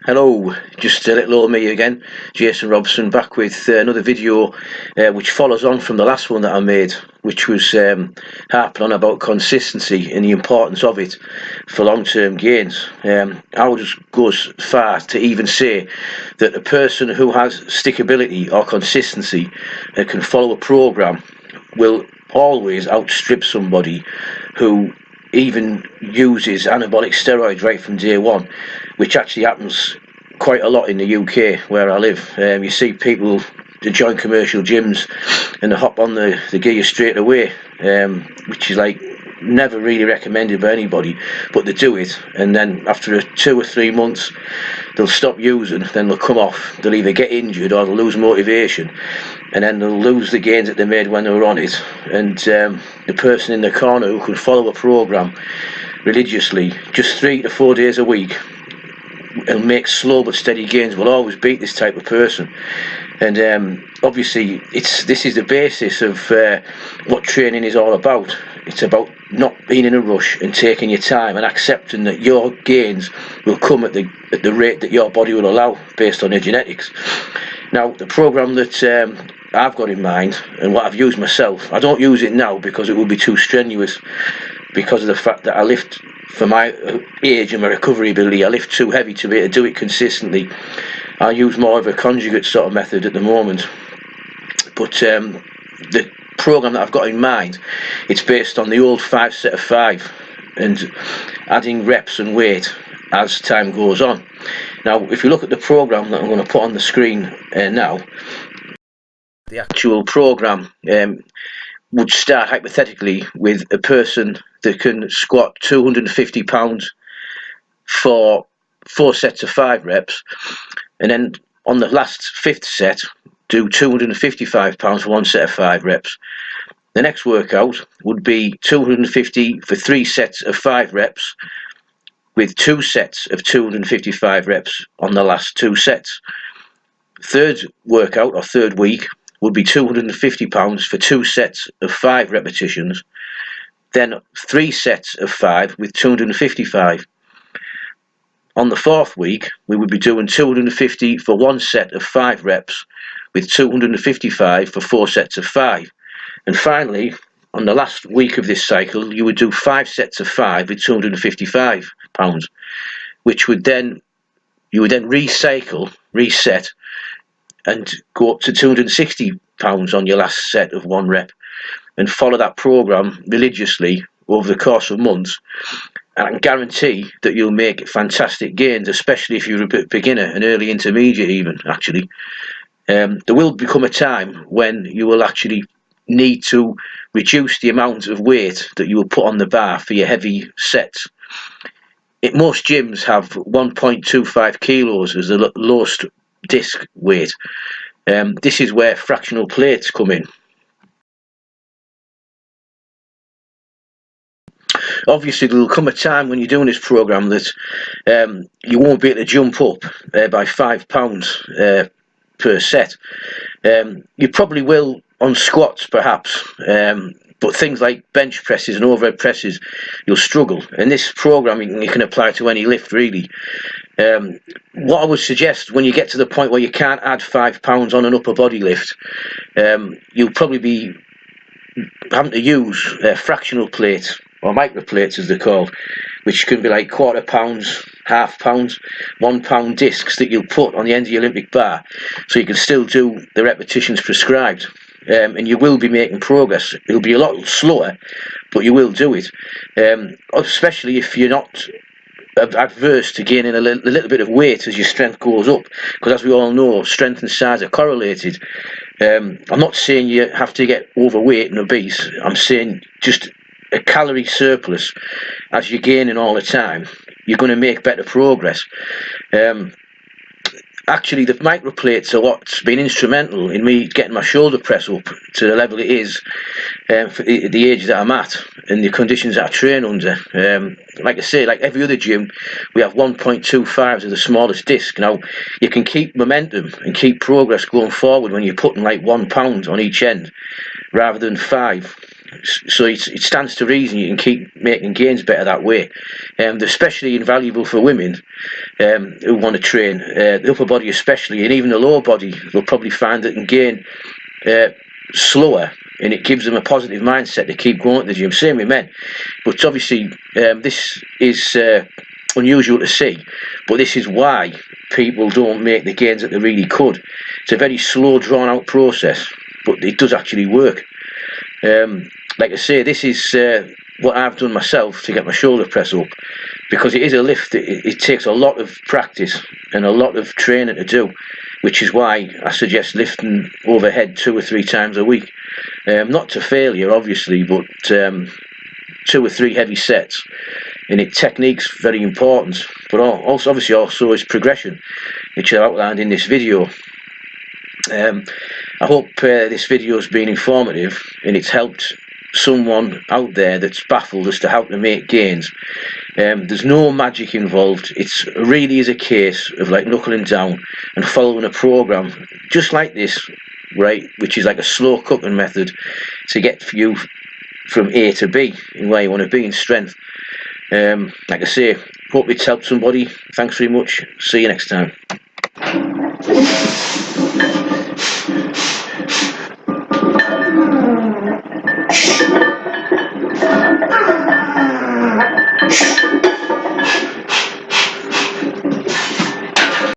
Hello, just little old me again, Jason Robson, back with another video which follows on from the last one that I made, which was harping on about consistency and the importance of it for long-term gains. I would just go as far to even say that a person who has stickability or consistency and can follow a program will always outstrip somebody who even uses anabolic steroids right from day one, which actually happens quite a lot in the UK where I live. You see people that join commercial gyms and they hop on the gear straight away, which is like never really recommended by anybody, but they do it, and then after 2 or 3 months they'll stop using, then they'll come off, they'll either get injured or they'll lose motivation, and then they'll lose the gains that they made when they were on it. And the person in the corner who can follow a program religiously, just 3 to 4 days a week, and make slow but steady gains, will always beat this type of person. And obviously this is the basis of what training is all about. It's about not being in a rush and taking your time and accepting that your gains will come at the rate that your body will allow based on your genetics. Now, the program that I've got in mind and what I've used myself, I don't use it now because it would be too strenuous, because of the fact that I lift, for my age and my recovery ability, I lift too heavy to be able to do it consistently. I use more of a conjugate sort of method at the moment. But the program that I've got in mind, it's based on the old 5 set of 5 and adding reps and weight as time goes on. Now, if you look at the program that I'm going to put on the screen now, the actual program would start hypothetically with a person that can squat 250 pounds for 4 sets of 5 reps, and then on the last 5th set do 255 pounds for 1 set of 5 reps. The next workout would be 250 for 3 sets of 5 reps with 2 sets of 255 reps on the last 2 sets. Third workout or third week would be 250 pounds for 2 sets of 5 repetitions, then 3 sets of 5 with 255. On the 4th week we would be doing 250 for 1 set of 5 reps with 255 for 4 sets of 5. And finally, on the last week of this cycle, you would do 5 sets of 5 with 255 pounds, which would then, you would then reset and go up to 260 pounds on your last set of 1 rep, and follow that program religiously over the course of months. And I can guarantee that you'll make fantastic gains, especially if you're a beginner, an early intermediate even, actually. There will become a time when you will actually need to reduce the amount of weight that you will put on the bar for your heavy sets. Most gyms have 1.25 kilos as the lowest disc weight. This is where fractional plates come in. Obviously there will come a time when you're doing this program that you won't be able to jump up by £5 per set. You probably will on squats perhaps, but things like bench presses and overhead presses, you'll struggle. And this program you can apply to any lift really. What I would suggest, when you get to the point where you can't add £5 on an upper body lift, you'll probably be having to use fractional plates, or micro plates as they're called, which can be like £1/4 pounds, £1/2 pounds, £1 discs that you'll put on the end of the Olympic bar, so you can still do the repetitions prescribed. And you will be making progress. It'll be a lot slower, but you will do it, especially if you're not adverse to gaining a little bit of weight as your strength goes up, because as we all know, strength and size are correlated. I'm not saying you have to get overweight and obese. I'm saying just a calorie surplus. As you're gaining all the time, you're going to make better progress. Actually, the microplates are what's been instrumental in me getting my shoulder press up to the level it is for the age that I'm at and the conditions that I train under. Like I say, like every other gym, we have 1.25s of the smallest disc. Now, you can keep momentum and keep progress going forward when you're putting like £1 on each end rather than 5. So it stands to reason you can keep making gains better that way. They're especially invaluable for women who want to train, the upper body especially, and even the lower body. They'll probably find that they can gain slower, and it gives them a positive mindset to keep going to the gym. Same with men, but obviously this is unusual to see, but this is why people don't make the gains that they really could. It's a very slow, drawn out process, but it does actually work. Like I say, this is what I've done myself to get my shoulder press up, because it is a lift. It takes a lot of practice and a lot of training to do, which is why I suggest lifting overhead 2 or 3 times a week. Not to failure, obviously, but 2 or 3 heavy sets. And technique's very important, but also is progression, which I outlined in this video. I hope this video has been informative and it's helped someone out there that's baffled as to how to make gains. There's no magic involved. It's really is a case of like knuckling down and following a program just like this, right, which is like a slow cooking method to get you from A to B in where you want to be in strength. Like I say, hope it's helped somebody. Thanks very much. See you next time.